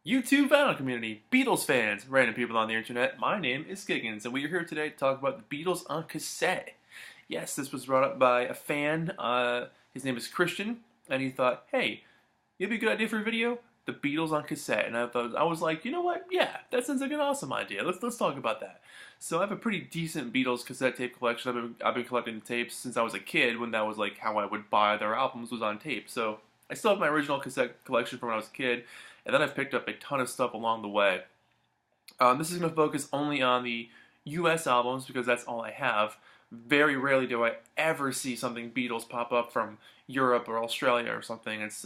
YouTube vinyl community, Beatles fans, random people on the internet, my name is Giggens, and we are here today to talk about the Beatles on cassette. Yes, this was brought up by a fan, his name is Christian, and he thought, hey, it'd be a good idea for a video? The Beatles on cassette. And I was like, you know what, yeah, that sounds like an awesome idea, let's talk about that. So I have a pretty decent Beatles cassette tape collection. I've been collecting the tapes since I was a kid, when that was like how I would buy their albums, was on tape. So I still have my original cassette collection from when I was a kid, and then I've picked up a ton of stuff along the way. This is going to focus only on the US albums because that's all I have. Very rarely do I ever see something Beatles pop up from Europe or Australia or something. It's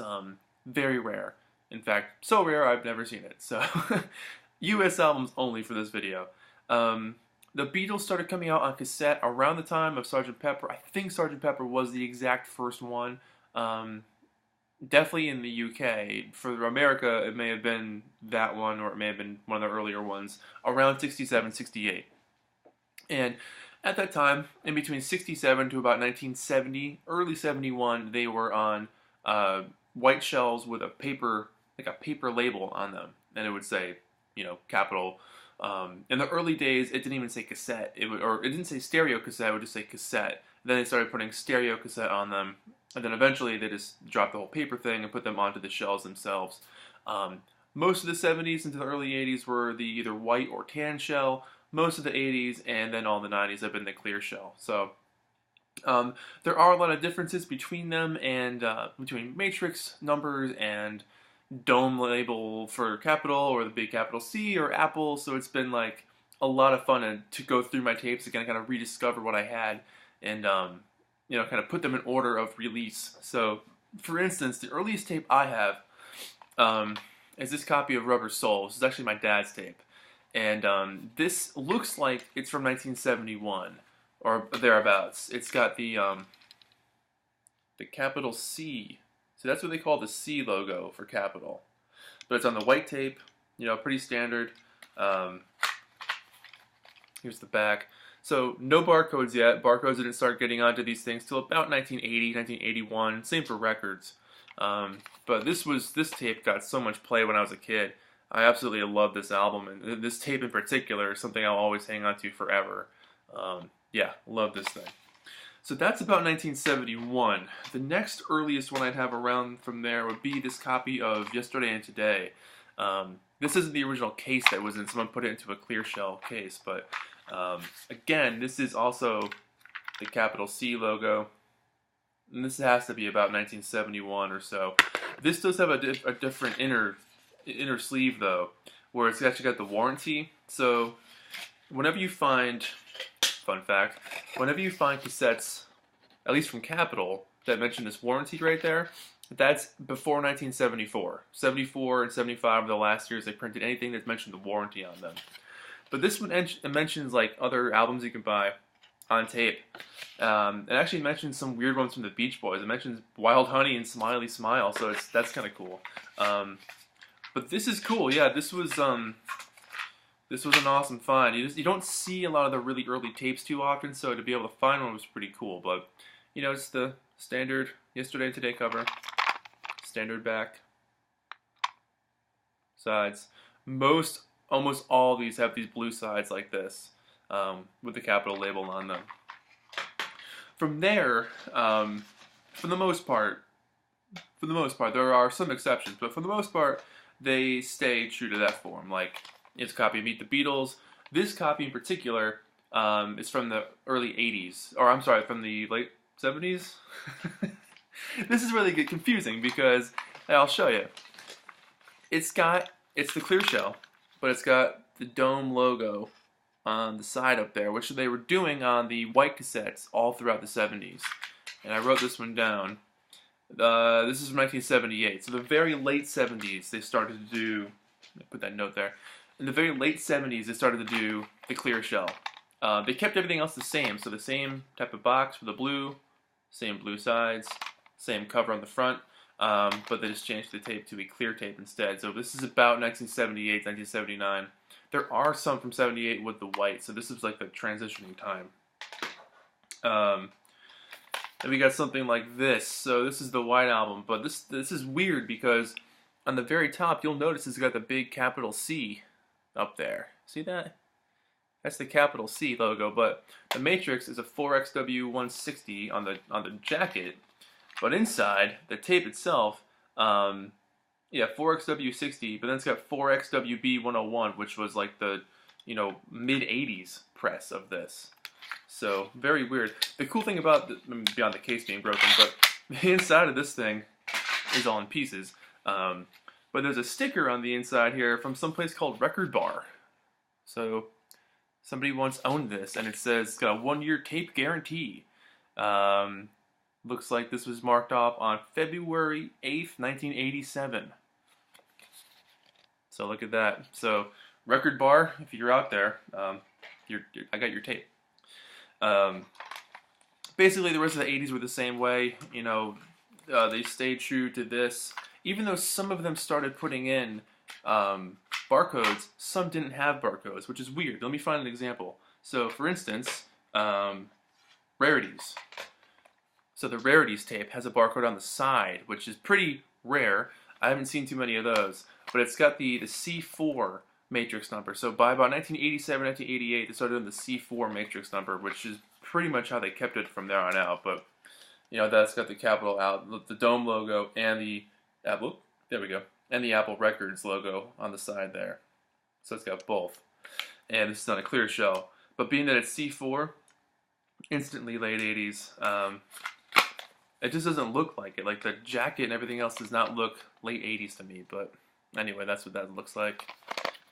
very rare. In fact, so rare I've never seen it. So, US albums only for this video. The Beatles started coming out on cassette around the time of Sgt. Pepper. I think Sgt. Pepper was the exact first one. Definitely in the UK. For America, it may have been that one, or it may have been one of the earlier ones, around 67, 68. And at that time, in between 67 to about 1970, early 71, they were on white shells with a paper, like a paper label on them. And it would say, you know, capital. In the early days, it didn't even say cassette. Or it didn't say stereo cassette, it would just say cassette. Then they started putting stereo cassette on them. And then eventually they just dropped the whole paper thing and put them onto the shells themselves. Most of the 70s into the early 80s were the either white or tan shell. Most of the 80s and then all the 90s have been the clear shell. So there are a lot of differences between them, and between matrix numbers and dome label for capital, or the big capital C, or Apple. So it's been like a lot of fun to go through my tapes again, kind of rediscover what I had, and you know, kind of put them in order of release. So, for instance, the earliest tape I have is this copy of Rubber Soul. This is actually my dad's tape. And this looks like it's from 1971, or thereabouts. It's got the capital C. So that's what they call the C logo for capital. But it's on the white tape, you know, pretty standard. Here's the back. So, no barcodes yet. Barcodes didn't start getting onto these things till about 1980, 1981. Same for records. But this tape got so much play when I was a kid. I absolutely love this album, and this tape in particular is something I'll always hang on to forever. Yeah, love this thing. So that's about 1971. The next earliest one I'd have around from there would be this copy of Yesterday and Today. This isn't the original case that was in. Someone put it into a clear shell case, but again, this is also the capital C logo, and this has to be about 1971 or so. This does have a different inner sleeve though, where it's actually got the warranty. So whenever you find, fun fact, whenever you find cassettes, at least from Capitol, that mention this warranty right there, that's before 1974. 74 and 75 are the last years they printed anything that mentioned the warranty on them. But this one mentions like other albums you can buy on tape. It actually mentions some weird ones from the Beach Boys. It mentions Wild Honey and Smiley Smile, so that's kind of cool. But this is cool. Yeah, this was an awesome find. You don't see a lot of the really early tapes too often, so to be able to find one was pretty cool. But you know, it's the standard Yesterday and Today cover, standard back, sides. Almost all of these have these blue sides like this, with the capital label on them. From there, for the most part, there are some exceptions, but for the most part, they stay true to that form. Like, it's a copy of Meet the Beatles. This copy in particular is from the early 80s, or I'm sorry, from the late 70s? This is really confusing because, I'll show you. It's the clear shell, but it's got the dome logo on the side up there, which they were doing on the white cassettes all throughout the 70s. And I wrote this one down. This is from 1978. So the very late 70s, they started to do, put that note there. In the very late 70s, they started to do the clear shell. They kept everything else the same. So the same type of box with the blue, same blue sides, same cover on the front. But they just changed the tape to a clear tape instead. So this is about 1978, 1979. There are some from 78 with the white, so this is like the transitioning time. And we got something like this. So this is the white album, but this is weird because on the very top, you'll notice it's got the big capital C up there. See that? That's the capital C logo, but the matrix is a 4XW160 on the jacket, but inside the tape itself, yeah, 4XW60, but then it's got 4XWB101, which was like the mid '80s press of this. So very weird. The cool thing about beyond the case being broken, but the inside of this thing is all in pieces. But there's a sticker on the inside here from some place called Record Bar. So somebody once owned this, and it says it's got a 1-year tape guarantee. Looks like this was marked off on February 8th, 1987. So look at that. So Record Bar, if you're out there, I got your tape. Basically, the rest of the 80s were the same way. They stayed true to this. Even though some of them started putting in barcodes, some didn't have barcodes, which is weird. Let me find an example. So, for instance, Rarities. So the Rarities tape has a barcode on the side, which is pretty rare. I haven't seen too many of those. But it's got the C4 matrix number. So by about 1987, 1988, they started doing the C4 matrix number, which is pretty much how they kept it from there on out. But, that's got the capital out, the Dome logo, and the Apple, there we go, and the Apple Records logo on the side there. So it's got both. And this is on a clear shell. But being that it's C4, instantly late 80s, it just doesn't look like it. Like the jacket and everything else does not look late 80s to me. But anyway, that's what that looks like.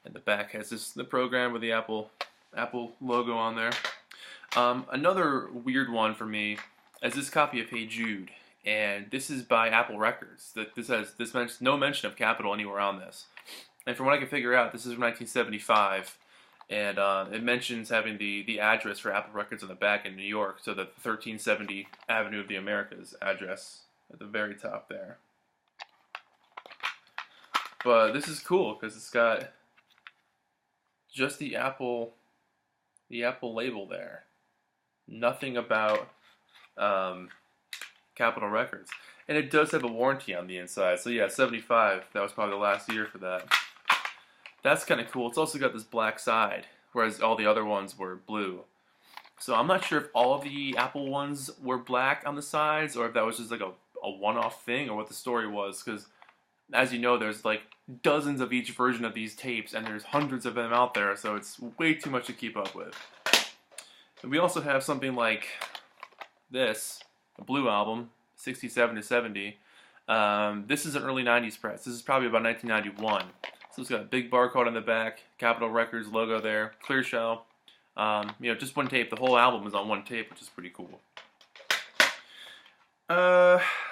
And the back has the program with the Apple logo on there. Another weird one for me is this copy of Hey Jude. And this is by Apple Records. This has no mention of Capitol anywhere on this. And from what I can figure out, this is from 1975, and it mentions having the address for Apple Records on the back in New York, so the 1370 Avenue of the Americas address at the very top there. But this is cool because it's got just the Apple label there. Nothing about Capitol Records. And it does have a warranty on the inside. So yeah, 75, that was probably the last year for that. That's kind of cool. It's also got this black side, whereas all the other ones were blue. So I'm not sure if all of the Apple ones were black on the sides, or if that was just like a one-off thing, or what the story was, because as you know, there's like dozens of each version of these tapes, and there's hundreds of them out there, so it's way too much to keep up with. And we also have something like this, a blue album, 67 to 70. This is an early 90s press. This is probably about 1991. So it's got a big barcode on the back, Capitol Records logo there, clear shell. Just one tape. The whole album is on one tape, which is pretty cool.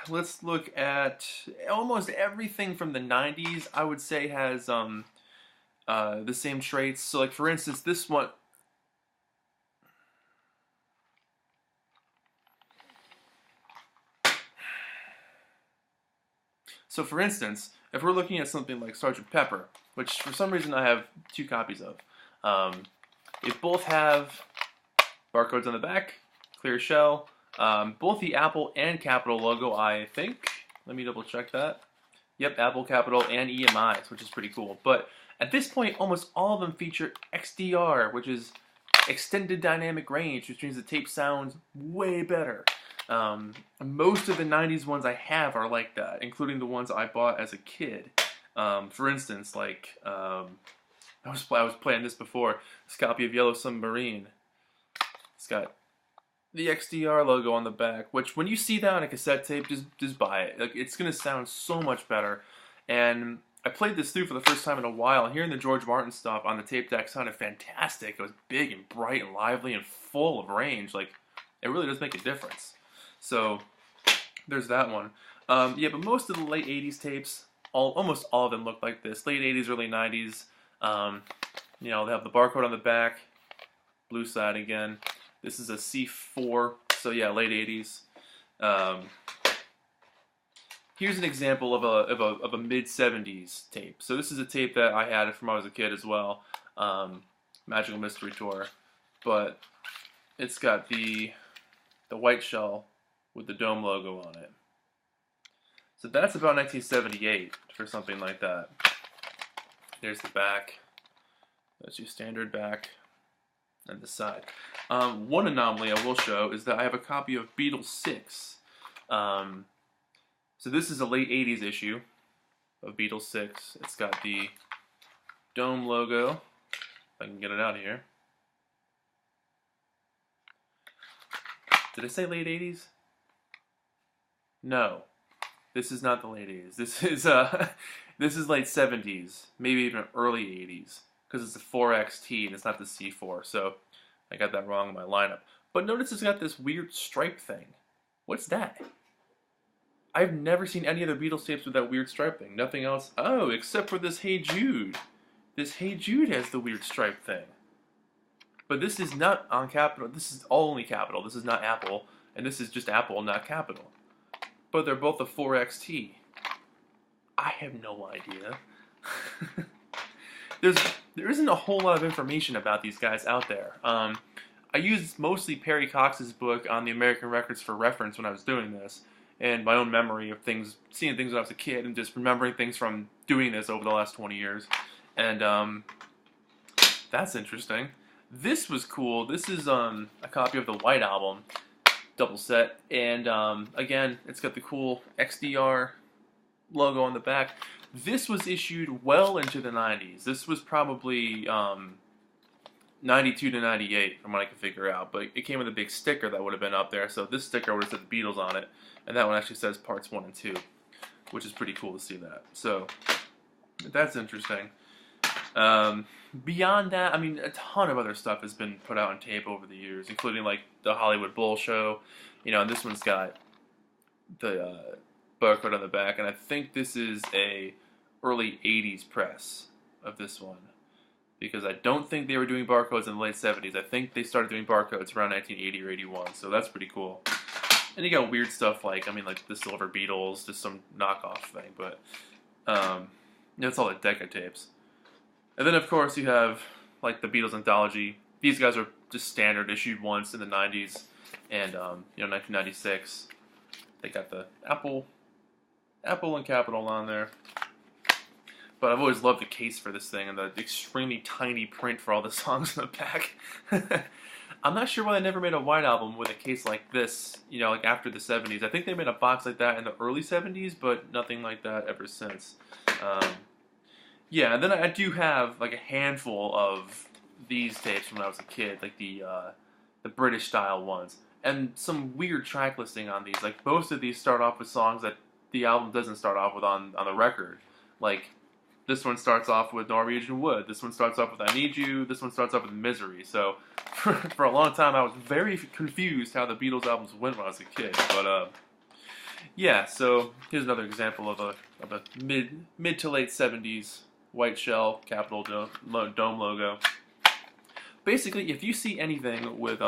Let's look at almost everything from the 90s. I would say has the same traits. So, like for instance, this one. So for instance, if we're looking at something like Sgt. Pepper, which for some reason I have 2 copies of, they both have barcodes on the back, clear shell, both the Apple and Capitol logo, I think. Let me double check that. Yep, Apple, Capitol, and EMIs, which is pretty cool. But at this point, almost all of them feature XDR, which is extended dynamic range, which means the tape sounds way better. Most of the 90s ones I have are like that, including the ones I bought as a kid. For instance, like, I was playing this before, this copy of Yellow Submarine. It's got the XDR logo on the back, which when you see that on a cassette tape, just buy it. Like, it's going to sound so much better. And I played this through for the first time in a while, and hearing the George Martin stuff on the tape deck sounded fantastic. It was big and bright and lively and full of range. Like, it really does make a difference. So, there's that one. Yeah, but most of the late 80s tapes, almost all of them look like this. Late 80s, early 90s. They have the barcode on the back. Blue side again. This is a C4, so yeah, late 80s. Here's an example of a mid-70s tape. So this is a tape that I had from when I was a kid as well. Magical Mystery Tour. But it's got the white shell with the Dome logo on it. So that's about 1978 for something like that. There's the back. That's your standard back and the side. One anomaly I will show is that I have a copy of Beatles 6. So this is a late 80s issue of Beatles 6. It's got the dome logo, if I can get it out of here. Did I say late 80s? No. This is not the late 80s. This is late 70s, maybe even early 80s, because it's a 4XT and it's not the C4, so I got that wrong in my lineup. But notice it's got this weird stripe thing. What's that? I've never seen any other Beatles tapes with that weird stripe thing. Nothing else. Oh, except for this Hey Jude. This Hey Jude has the weird stripe thing. But this is not on Capitol. This is only Capitol. This is not Apple. And this is just Apple, not Capitol. But they're both a 4XT. I have no idea. There isn't a whole lot of information about these guys out there. I used mostly Perry Cox's book on the American records for reference when I was doing this, and my own memory of things, seeing things when I was a kid, and just remembering things from doing this over the last 20 years. And that's interesting. This was cool. This is a copy of the White Album, double set, and again, it's got the cool XDR logo on the back. This was issued well into the 90s. This was probably 92 to 98 from what I can figure out, but it came with a big sticker that would have been up there, so this sticker would have said the Beatles on it, and that one actually says parts 1 and 2, which is pretty cool to see that. So that's interesting. Beyond that, I mean, a ton of other stuff has been put out on tape over the years, including like the Hollywood Bowl show, you know, and this one's got the barcode on the back, and I think this is a early 80s press of this one, because I don't think they were doing barcodes in the late 70s. I think they started doing barcodes around 1980 or 81, so that's pretty cool. And you got weird stuff like, I mean, like the Silver Beatles, just some knockoff thing, but it's all the Decca tapes. And then, of course, you have, like, the Beatles Anthology. These guys are just standard, issued once in the 90s. And, 1996, they got the Apple and Capitol on there. But I've always loved the case for this thing and the extremely tiny print for all the songs in the back. I'm not sure why they never made a White Album with a case like this, you know, like after the 70s. I think they made a box like that in the early 70s, but nothing like that ever since. Yeah, and then I do have like a handful of these tapes from when I was a kid, like the British style ones, and some weird track listing on these. Like most of these start off with songs that the album doesn't start off with on the record. Like this one starts off with Norwegian Wood. This one starts off with I Need You. This one starts off with Misery. So for a long time I was very confused how the Beatles albums went when I was a kid. But yeah, so here's another example of a mid to late 70s. White shell, Capitol dome logo. Basically, if you see anything with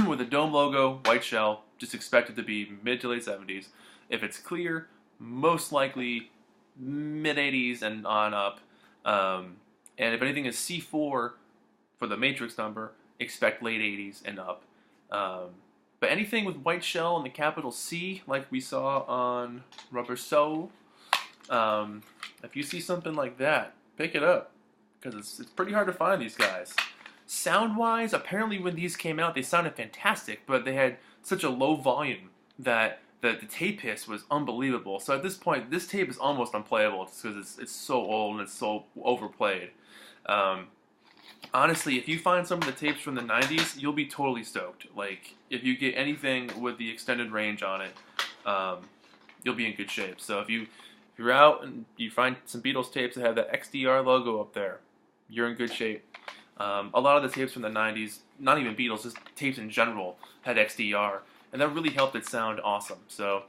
with a dome logo, white shell, just expect it to be mid to late 70s. If it's clear, most likely mid 80s and on up. And if anything is C4 for the matrix number, expect late 80s and up. But anything with white shell and the capital C, like we saw on Rubber Soul, if you see something like that, pick it up, because it's pretty hard to find these guys. Sound-wise, apparently when these came out, they sounded fantastic, but they had such a low volume that the tape hiss was unbelievable. So at this point, this tape is almost unplayable just because it's so old and it's so overplayed. Honestly, if you find some of the tapes from the 90s, you'll be totally stoked. Like, if you get anything with the extended range on it, you'll be in good shape. So if you're out and you find some Beatles tapes that have that XDR logo up there, you're in good shape. A lot of the tapes from the 90s, not even Beatles, just tapes in general, had XDR, and that really helped it sound awesome. So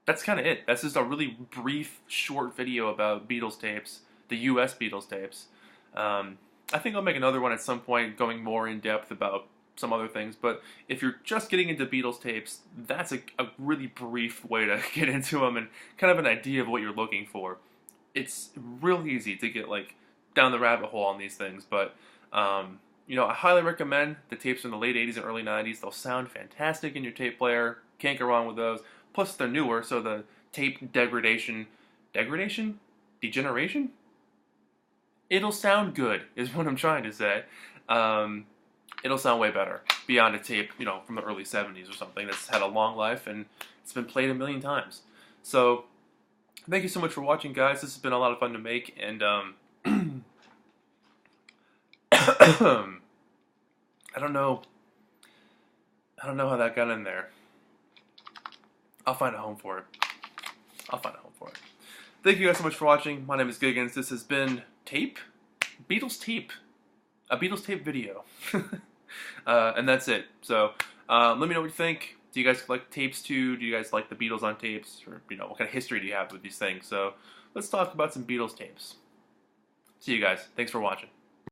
that's kind of it. That's just a really brief, short video about Beatles tapes, the US Beatles tapes. I think I'll make another one at some point going more in depth about some other things, but if you're just getting into Beatles tapes, that's a really brief way to get into them and kind of an idea of what you're looking for. It's real easy to get like down the rabbit hole on these things, but I highly recommend the tapes from the late 80s and early 90s. They'll sound fantastic in your tape player. Can't go wrong with those. Plus, they're newer, so the tape degeneration, degeneration. It'll sound good, is what I'm trying to say. It'll sound way better beyond a tape, you know, from the early '70s or something that's had a long life and it's been played a million times. So, thank you so much for watching, guys. This has been a lot of fun to make, and I don't know how that got in there. I'll find a home for it. Thank you guys so much for watching. My name is Giggens. This has been Tape? Beatles Tape. A Beatles Tape video. And that's it. So, let me know what you think. Do you guys collect tapes too? Do you guys like the Beatles on tapes? Or, you know, what kind of history do you have with these things? So, let's talk about some Beatles tapes. See you guys. Thanks for watching.